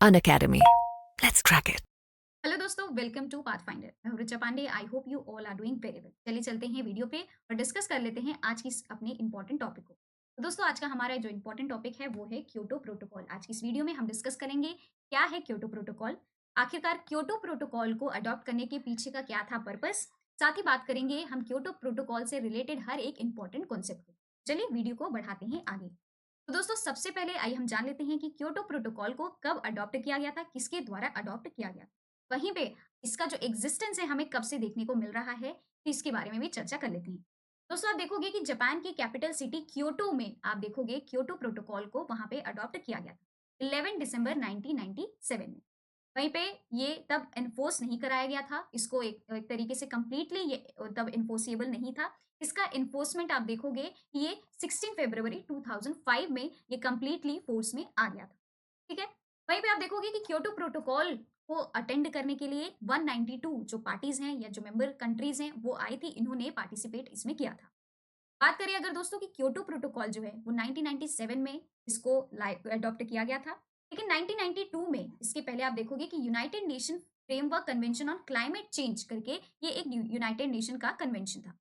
Unacademy. Let's crack it. Hello दोस्तों, welcome to Pathfinder. मैं हूं Richa Pandey. I hope you all are doing very well. चलिए चलते हैं वीडियो पे और डिस्कस कर लेते हैं आज की इस अपने इंपॉर्टेंट टॉपिक को। तो दोस्तों, आज का हमारा जो इंपॉर्टेंट टॉपिक है वो है क्योटो प्रोटोकॉल। आज की इस वीडियो में हम डिस्कस करेंगे क्या है क्योटो प्रोटोकॉल, आखिरकार क्योटो प्रोटोकॉल को अडॉप्ट करने के पीछे का क्या था पर्पस। साथ ही बात करेंगे हम क्योटो प्रोटोकॉल से रिलेटेड हर एक इंपॉर्टेंट कॉन्सेप्ट को। चलिए वीडियो को बढ़ाते हैं आगे। तो दोस्तों, सबसे पहले आइए हम जान लेते हैं कि क्योटो प्रोटोकॉल को कब अडॉप्ट किया गया था, किसके द्वारा अडॉप्ट किया गया था। वहीं पे इसका जो एग्जिस्टेंस है हमें कब से देखने को मिल रहा है, तो इसके बारे में भी चर्चा कर लेते हैं। दोस्तों, आप देखोगे कि जापान की कैपिटल सिटी क्योटो में आप देखोगे क्योटो प्रोटोकॉल को वहां पे अडॉप्ट किया गया था 11 दिसंबर 1997 में। वहीं पे ये तब एनफोर्स नहीं कराया गया था, इसको एक तरीके से कंप्लीटली ये तब इन्फोर्सिबल नहीं था। इसका इन्फोर्समेंट आप देखोगे कि ये 16 फरवरी 2005 में ये कंप्लीटली फोर्स में आ गया था। ठीक है। वहीं पे आप देखोगे कि क्योटो प्रोटोकॉल को अटेंड करने के लिए 192 जो पार्टीज हैं या जो मेंबर कंट्रीज हैं वो आई थी, इन्होंने पार्टिसिपेट इसमें किया था। बात करें अगर दोस्तों कि क्योटो प्रोटोकॉल जो है वो 1997 में इसको अडॉप्ट किया गया था। लेकिन 1992 में इसके पहले आप देखोगे कि United nation framework convention on climate change करके ये एक यूनाइटेड नेशन का कन्वेंशन था,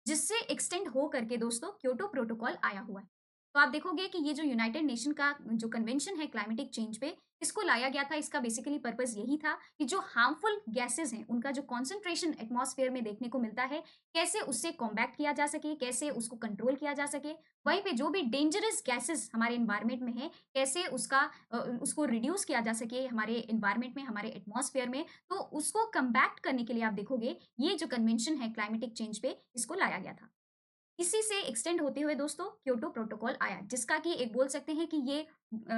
जिससे एक्सटेंड हो करके दोस्तों क्योटो प्रोटोकॉल आया हुआ है। तो आप देखोगे कि ये जो यूनाइटेड नेशन का जो कन्वेंशन है क्लाइमेटिक चेंज पे, इसको लाया गया था। इसका बेसिकली पर्पस यही था कि जो हार्मफुल गैसेस हैं उनका जो कॉन्सेंट्रेशन एटमॉस्फेयर में देखने को मिलता है, कैसे उससे कॉम्बैट किया जा सके, कैसे उसको कंट्रोल किया जा सके। वहीं पे जो भी डेंजरस गैसेस हमारे एनवायरमेंट में है, कैसे उसको रिड्यूस किया जा सके हमारे एनवायरमेंट में, हमारे एटमॉस्फेयर में। तो उसको कम्बैट करने के लिए आप देखोगे ये जो कन्वेंशन है क्लाइमेटिक चेंज पे, इसको लाया गया था। इसी से एक्सटेंड होते हुए दोस्तों क्योटो प्रोटोकॉल आया, जिसका कि एक बोल सकते हैं कि ये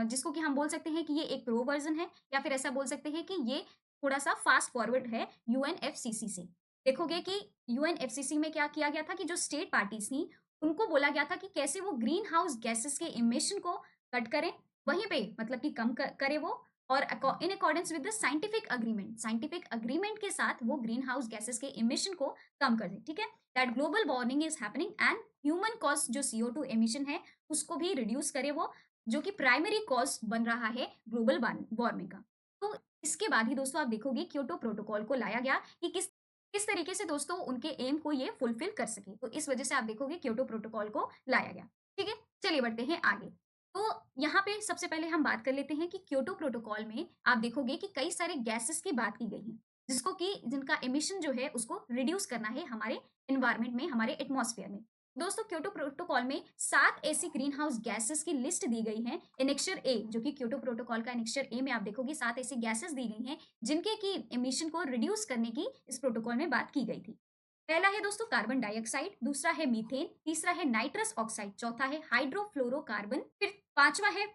जिसको कि हम बोल सकते हैं कि ये एक प्रो वर्जन है, या फिर ऐसा बोल सकते हैं कि ये थोड़ा सा फास्ट फॉरवर्ड है यूएनएफसीसी से। देखोगे कि यूएनएफसीसी में क्या किया गया था कि जो स्टेट पार्टीज थी उनको बोला गया था कि कैसे वो ग्रीन हाउस गैसेस के इमिशन को कट करें, वहीं पे मतलब कि कम करे वो। और in accordance with the scientific agreement के साथ वो ग्रीन हाउस गैसेस के इमिशन को कम कर दे। ठीक है। That global warming is happening and human cause जो CO2 एमिशन है उसको भी रिड्यूस करे वो, जो कि प्राइमरी कॉज बन रहा है ग्लोबल वार्मिंग का। तो इसके बाद ही दोस्तों आप देखोगे क्योटो प्रोटोकॉल को लाया गया कि किस किस तरीके से दोस्तों उनके एम को ये फुलफिल कर सके। तो इस वजह से आप देखोगे क्योटो प्रोटोकॉल को लाया गया। ठीक है। चलिए बढ़ते हैं आगे। तो यहाँ पे सबसे पहले हम बात कर लेते हैं कि क्योटो प्रोटोकॉल में आप देखोगे कि कई सारे गैसेस की बात की गई है, जिसको कि जिनका एमिशन जो है उसको रिड्यूस करना है हमारे एनवायरनमेंट में, हमारे एटमॉस्फेयर में। दोस्तों, क्योटो प्रोटोकॉल में 7 ऐसी ग्रीन हाउस गैसेस की लिस्ट दी गई है। एनेक्सर ए जो कि क्योटो प्रोटोकॉल का एनेक्सर ए में आप देखोगे 7 ऐसी गैसेस दी गई हैं जिनके की एमिशन को रिड्यूस करने की इस प्रोटोकॉल में बात की गई थी। पहला है दोस्तों कार्बन डाइऑक्साइड, दूसरा है मीथेन, तीसरा है नाइट्रस ऑक्साइड, चौथा है हाइड्रोफ्लोरोकार्बन, फिर पांचवा है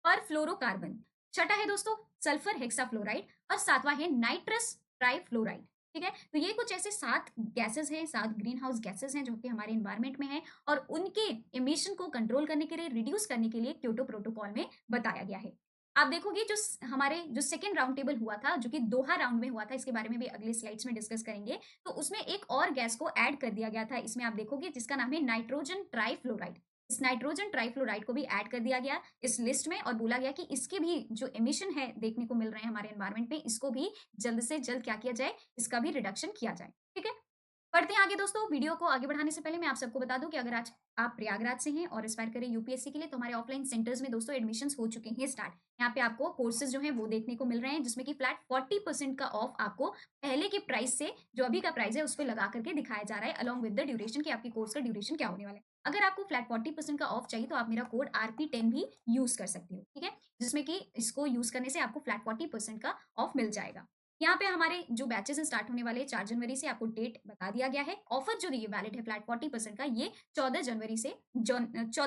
परफ्लोरोकार्बन, छठा है दोस्तों सल्फर हेक्साफ्लोराइड और सातवां है नाइट्रस ट्राइफ्लोराइड। ठीक है। तो ये कुछ ऐसे 7 गैसेस हैं, 7 ग्रीन हाउस गैसेस हैं जो कि हमारे एनवायरमेंट में है और उनके एमिशन को कंट्रोल करने के लिए, रिड्यूस करने के लिए क्योटो प्रोटोकॉल में बताया गया है। आप देखोगे जो हमारे जो सेकेंड राउंड टेबल हुआ था, जो कि दोहा राउंड में हुआ था, इसके बारे में भी अगले स्लाइड्स में डिस्कस करेंगे। तो उसमें एक और गैस को ऐड कर दिया गया था इसमें, आप देखोगे जिसका नाम है नाइट्रोजन ट्राइफ्लोराइड। इस नाइट्रोजन ट्राइफ्लोराइड को भी ऐड कर दिया गया इस लिस्ट में और बोला गया कि इसके भी जो एमिशन है देखने को मिल रहे हैं हमारे एनवायरमेंट में, इसको भी जल्द से जल्द क्या किया जाए, इसका भी रिडक्शन किया जाए। ठीक है। बढ़ते हैं आगे दोस्तों। वीडियो को आगे बढ़ाने से पहले मैं आप सबको बता दूं कि अगर आज आप प्रयागराज से हैं और एस्पायर करें यूपीएससी के लिए, तो हमारे ऑफलाइन सेंटर्स में दोस्तों एडमिशंस हो चुके हैं स्टार्ट। यहाँ पे आपको कोर्सेज जो हैं वो देखने को मिल रहे हैं, जिसमें कि फ्लैट 40% का ऑफ आपको पहले के प्राइस से, जो अभी का प्राइस है उस पर लगा करके दिखाया जा रहा है, अलॉन्ग विद द ड्यूरेशन की आपकी कोर्स का ड्यूरेशन क्या होने वाला है। अगर आपको फ्लैट 40% का ऑफ चाहिए तो आप मेरा कोड RP10 भी यूज कर सकते हो। ठीक है। जिसमें कि इसको यूज करने से आपको फ्लैट 40% का ऑफ मिल जाएगा। यहाँ पे हमारे जो बैचेस स्टार्ट होने वाले हैं 4 जनवरी से, आपको डेट बता दिया गया है। ऑफर जो ये वैलिड है फ्लैट 40% का, ये 14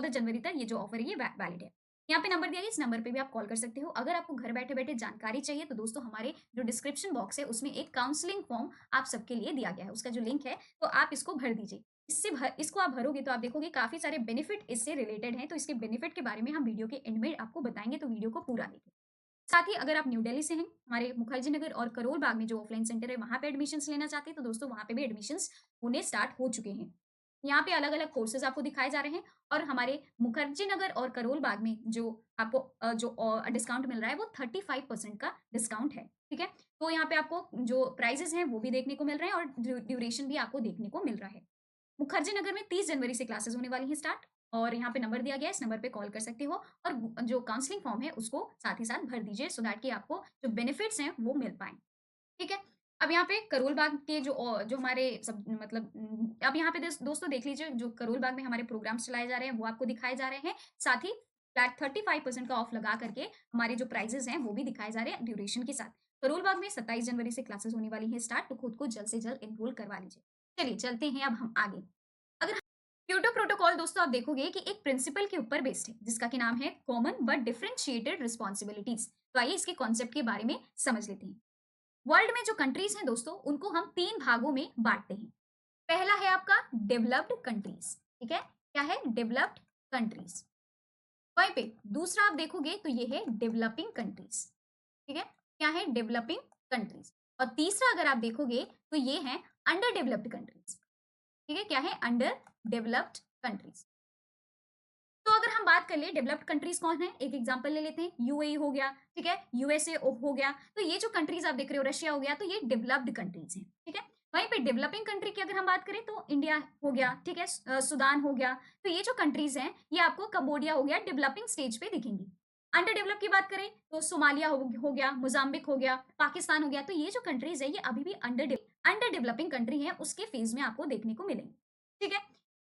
जनवरी तक ये जो ऑफर है ये वैलिड है। यहाँ पे नंबर दिया है, इस नंबर पे भी आप कॉल कर सकते हो। अगर आपको घर बैठे बैठे जानकारी चाहिए तो दोस्तों हमारे जो डिस्क्रिप्शन बॉक्स है उसमें एक काउंसलिंग फॉर्म आप सबके लिए दिया गया है, उसका जो लिंक है तो आप इसको भर दीजिए। इसको आप भरोगे तो आप देखोगे काफी सारे बेनिफिट इससे रिलेटेड हैं, तो इसके बेनिफिट के बारे में हम वीडियो के एंड में आपको बताएंगे, तो वीडियो को पूरा देखें। साथ ही अगर आप न्यू दिल्ली से हैं, हमारे मुखर्जी नगर और करोल बाग में जो ऑफलाइन सेंटर है वहां पे एडमिशंस लेना चाहते हैं, तो दोस्तों वहां पे भी एडमिशंस होने स्टार्ट हो चुके हैं। यहाँ पे अलग-अलग कोर्सेज़ आपको दिखाए जा रहे हैं और हमारे मुखर्जी नगर और करोल बाग में जो आपको डिस्काउंट मिल रहा है वो 35% का डिस्काउंट है, ठीक है? तो यहाँ पे आपको जो प्राइसेज़ हैं वो भी देखने को मिल रहे हैं और ड्यूरेशन भी आपको देखने को मिल रहा है। मुखर्जी नगर में 30 जनवरी से क्लासेस होने वाली हैं स्टार्ट और यहाँ पे नंबर दिया गया है, इस नंबर पे कॉल कर सकते हो और जो काउंसलिंग फॉर्म है उसको साथ ही साथ भर दीजिए सो दैट कि आपको जो बेनिफिट्स हैं वो मिल पाएँ। ठीक है? अब यहाँ पे करोल बाग के जो हमारे सब मतलब अब यहाँ पे दोस्तों देख लीजिए जो करोल बाग में हमारे प्रोग्राम्स चलाए जा रहे हैं, वो आपको दिखाए जा रहे हैं। साथ ही फ्लैट 35% का ऑफ लगा करके हमारे जो प्राइजेज़ हैं, वो भी दिखाए जा रहे हैं ड्यूरेशन के साथ। करोल बाग में 27 जनवरी से क्लासेस होने वाली हैं स्टार्ट, तो खुद को जल्द से जल्द एनरोल करवा लीजिए। चलिए चलते हैं अब हम आगे। अगर क्योटो प्रोटोकॉल दोस्तों आप देखोगे कि एक प्रिंसिपल के ऊपर बेस्ड है, जिसका कि नाम है कॉमन बट डिफरेंशिएटेड रिस्पॉन्सिबिलिटीज़। तो आइए इसके कॉन्सेप्ट के बारे में समझ लेते हैं। वर्ल्ड में जो कंट्रीज हैं दोस्तों उनको हम 3 भागों में बाँटते हैं। पहला है आपका डेवलप्ड कंट्रीज, ठीक है? क्या है? Developed countries. वहीं पे दूसरा आप देखोगे तो ये है डेवलपिंग कंट्रीज, ठीक है? क्या है? Developing countries. और तीसरा अगर आप देखोगे तो ये है अंडर डेवलप्ड कंट्रीज, ठीक है? क्या है? Under developed countries. तो अगर हम बात कर ले डेवलप्ड कंट्रीज कौन है, एक एग्जांपल ले लेते हैं, यूएई हो गया, ठीक है, यूएसए हो गया। तो ये जो कंट्रीज आप देख रहे हो, रशिया हो गया, तो ये डेवलप्ड कंट्रीज हैं, ठीक है। वहीं पे डेवलपिंग कंट्री की अगर हम बात करें तो इंडिया हो गया, ठीक है, सुदान हो गया। तो ये जो कंट्रीज हैं ये आपको कंबोडिया हो गया, डेवलपिंग स्टेज पे दिखेंगी। अंडर डेवलप की बात करें तो सोमालिया हो गया, मोजाम्बिक हो गया, पाकिस्तान हो गया। तो ये जो कंट्रीज है ये अभी भी अंडर डेवलपिंग कंट्री है, उसके फेज में आपको देखने को मिलेंगे, ठीक है।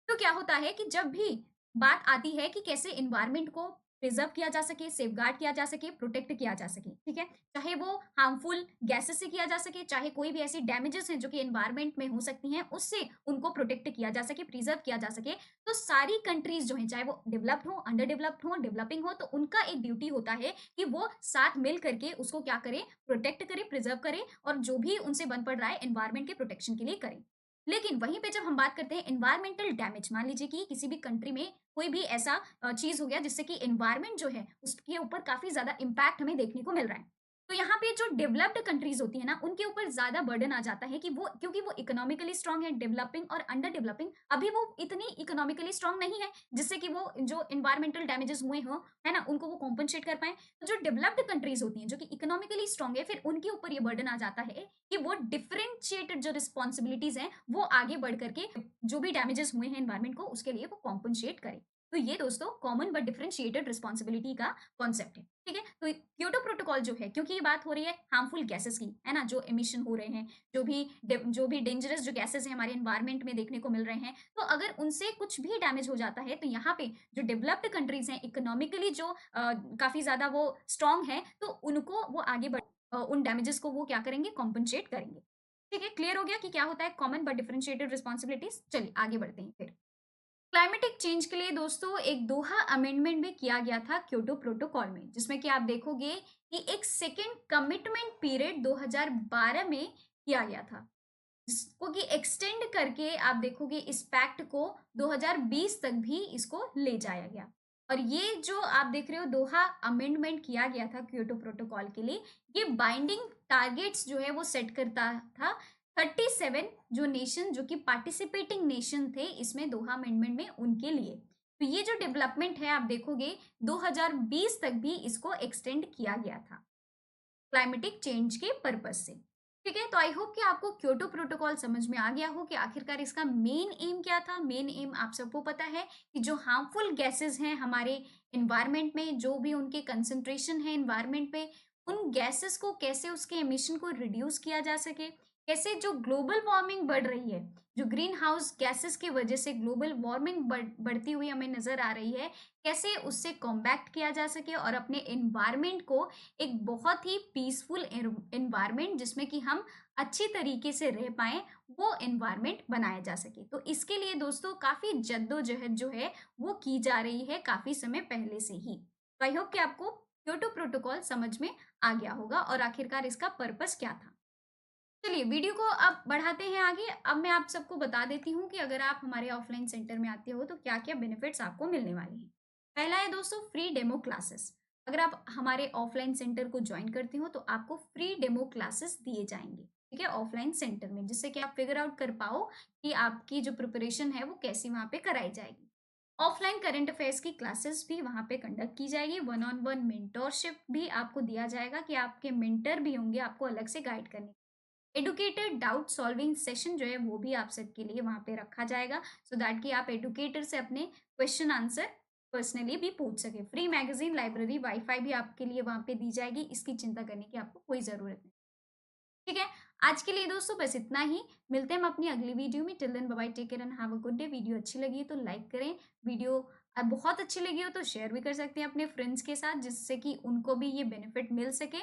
तो क्या होता है कि जब भी बात आती है कि कैसे एनवायरनमेंट को प्रिजर्व किया जा सके, सेफगार्ड किया जा सके, प्रोटेक्ट किया जा सके, ठीक है? चाहे वो हार्मफुल गैसेस से किया जा सके, चाहे कोई भी ऐसी डैमेजेस हैं जो कि एनवायरनमेंट में हो सकती हैं, उससे उनको प्रोटेक्ट किया जा सके, प्रिजर्व किया जा सके। तो सारी कंट्रीज जो हैं, चाहे वो डेवलप्ड हो, अंडर डेवलप्ड हो, डेवलपिंग हो, तो उनका एक ड्यूटी होता है कि वो साथ मिल करके उसको क्या करें, प्रोटेक्ट करें, प्रिजर्व करें और जो भी उनसे बन पड़ रहा है एनवायरनमेंट के प्रोटेक्शन के लिए करें। लेकिन वहीं पे जब हम बात करते हैं एनवायरमेंटल डैमेज, मान लीजिए कि किसी भी कंट्री में कोई भी ऐसा चीज़ हो गया जिससे कि एनवायरनमेंट जो है उसके ऊपर काफ़ी ज़्यादा इम्पैक्ट हमें देखने को मिल रहा है। तो यहाँ पे जो डेवलप्ड कंट्रीज़ होती है ना, उनके ऊपर ज़्यादा बर्डन आ जाता है कि वो क्योंकि वो इकोनॉमिकली स्ट्रांग है, डेवलपिंग और अंडर डेवलपिंग अभी वो इतनी इकोनॉमिकली स्ट्रांग नहीं है, जिससे कि वो जो एनवायरमेंटल डैमेजेस हुए हों, है ना? उनको वो कॉम्पेंसेट कर पाएँ। तो जो डेवलप्ड कंट्रीज़ होती हैं, जो कि इकोनॉमिकली स्ट्रांग है, फिर उनके ऊपर ये बर्डन आ जाता है कि वो डिफरेंशिएटेड जो रिस्पॉन्सिबिलिटीज़ हैं, वो आगे बढ़ करके जो भी डैमेजेस हुए हैं एनवायरनमेंट को, उसके लिए वो कॉम्पेंसेट करें। तो ये दोस्तों कॉमन बट डिफरेंशिएटेड रिस्पॉन्सिबिलिटी का कॉन्सेप्ट है, ठीक है? तो क्योटो प्रोटोकॉल जो है, क्योंकि ये बात हो रही है हार्मफुल गैसेस की, है ना? जो एमिशन हो रहे हैं, जो भी डेंजरस जो गैसेस हैं हमारे एनवायरनमेंट में देखने को मिल रहे हैं, तो अगर उनसे कुछ भी डैमेज हो जाता है, तो यहाँ पे जो डेवलप्ड कंट्रीज़ हैं, इकोनॉमिकली जो काफ़ी ज़्यादा वो स्ट्रांग हैं, तो उनको वो आगे उन डैमेजेस को वो क्या करेंगे, कॉम्पेंसेट करेंगे। ठीक है, क्लियर हो गया कि क्या होता है कॉमन बट डिफरेंशिएटेड रिस्पॉन्सिबिलिटीज़। चलिए आगे बढ़ते हैं फिर। क्लाइमेटिक चेंज के लिए दोस्तों एक दोहा अमेंडमेंट भी किया गया था क्योटो प्रोटोकॉल में, जिसमें कि आप देखोगे कि एक सेकेंड कमिटमेंट पीरियड 2012 में किया गया था, जिसको कि एक्सटेंड करके आप देखोगे इस पैक्ट को 2020 तक भी इसको ले जाया गया। और ये जो आप देख रहे हो दोहा अमेंडमेंट किया गया था क्योटो प्रोटोकॉल के लिए, ये बाइंडिंग टारगेट्स जो है वो सेट करता था 37 जो नेशन जो कि पार्टिसिपेटिंग नेशन थे इसमें दोहा अमेंडमेंट में उनके लिए। तो ये जो डेवलपमेंट है आप देखोगे 2020 तक भी इसको एक्सटेंड किया गया था क्लाइमेटिक चेंज के पर्पज से। ठीक है, तो आई होप कि आपको क्योटो प्रोटोकॉल समझ में आ गया हो कि आखिरकार इसका मेन एम क्या था। मेन एम आप सबको पता है कि जो हार्मफुल गैसेस हैं हमारे एनवायरनमेंट में, जो भी उनके कंसंट्रेशन है एनवायरनमेंट में, उन गैसेस को कैसे उसके एमिशन को रिड्यूस किया जा सके, कैसे जो ग्लोबल वार्मिंग बढ़ रही है, जो ग्रीन हाउस गैसेस की वजह से ग्लोबल वार्मिंग बढ़ती हुई हमें नजर आ रही है, कैसे उससे कॉम्बैक्ट किया जा सके और अपने एनवायरनमेंट को एक बहुत ही पीसफुल एनवायरनमेंट जिसमें कि हम अच्छी तरीके से रह पाएँ, वो एनवायरनमेंट बनाया जा सके। तो इसके लिए दोस्तों काफ़ी जद्दोजहद जो है वो की जा रही है काफ़ी समय पहले से ही। तो आई होप कि आपको क्योटो प्रोटोकॉल समझ में आ गया होगा और आखिरकार इसका पर्पस क्या था। चलिए वीडियो को अब बढ़ाते हैं आगे। अब मैं आप सबको बता देती हूँ कि अगर आप हमारे ऑफलाइन सेंटर में आते हो तो क्या-क्या बेनिफिट्स आपको मिलने वाले हैं। पहला है दोस्तों फ्री डेमो क्लासेस। अगर आप हमारे ऑफलाइन सेंटर को जॉइन करते हो तो आपको फ्री डेमो क्लासेस दिए जाएँगे। ठीक है, ऑफलाइन सेंटर में, जिससे कि आप फिगर आउट कर पाओ कि आपकी जो प्रिपरेशन है वो कैसी वहाँ पे कराई जाएगी। ऑफलाइन करंट अफेयर्स की क्लासेस भी वहाँ पे कंडक्ट की जाएगी, वन ऑन वन मेंटोरशिप भी आपको दिया जाएगा कि आपके मेंटर भी होंगे आपको अलग से गाइड करने। एडुकेटेड डाउट सॉल्विंग सेशन जो है वो भी आप सबके लिए वहाँ पे रखा जाएगा, सो दैट कि आप एडुकेटर से अपने क्वेश्चन आंसर पर्सनली भी पूछ सके। फ्री मैगजीन, लाइब्रेरी, वाईफाई भी आपके लिए वहाँ पे दी जाएगी, इसकी चिंता करने की आपको कोई ज़रूरत नहीं। ठीक है, आज के लिए दोस्तों बस इतना ही। मिलते हैं हम अपनी अगली वीडियो में। Till then bye bye, take care and have a good day. Video अच्छी लगी है तो लाइक करें, वीडियो बहुत अच्छी लगी हो तो शेयर भी कर सकते हैं अपने फ्रेंड्स के साथ, जिससे कि उनको भी ये बेनिफिट मिल सके।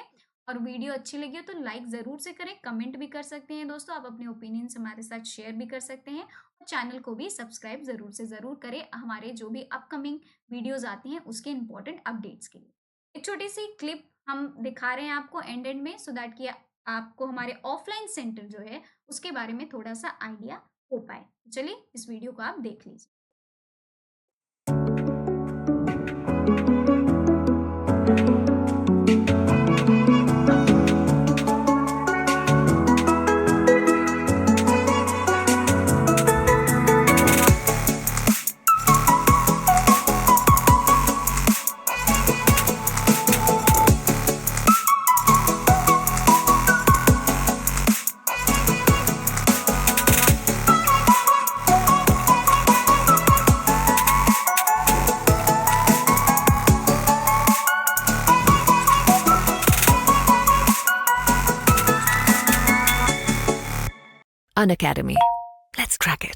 और वीडियो अच्छी लगी हो तो लाइक ज़रूर से करें, कमेंट भी कर सकते हैं दोस्तों, आप अपने ओपिनियंस हमारे साथ शेयर भी कर सकते हैं। और चैनल को भी सब्सक्राइब ज़रूर से ज़रूर करें, हमारे जो भी अपकमिंग वीडियोज़ आती हैं उसके इम्पोर्टेंट अपडेट्स के लिए। एक छोटी सी क्लिप हम दिखा रहे हैं आपको एंड में, सो दैट कि आपको हमारे ऑफलाइन सेंटर जो है उसके बारे में थोड़ा-सा आइडिया हो पाए। चलिए इस वीडियो को आप देख लीजिए। An academy. Let's crack it.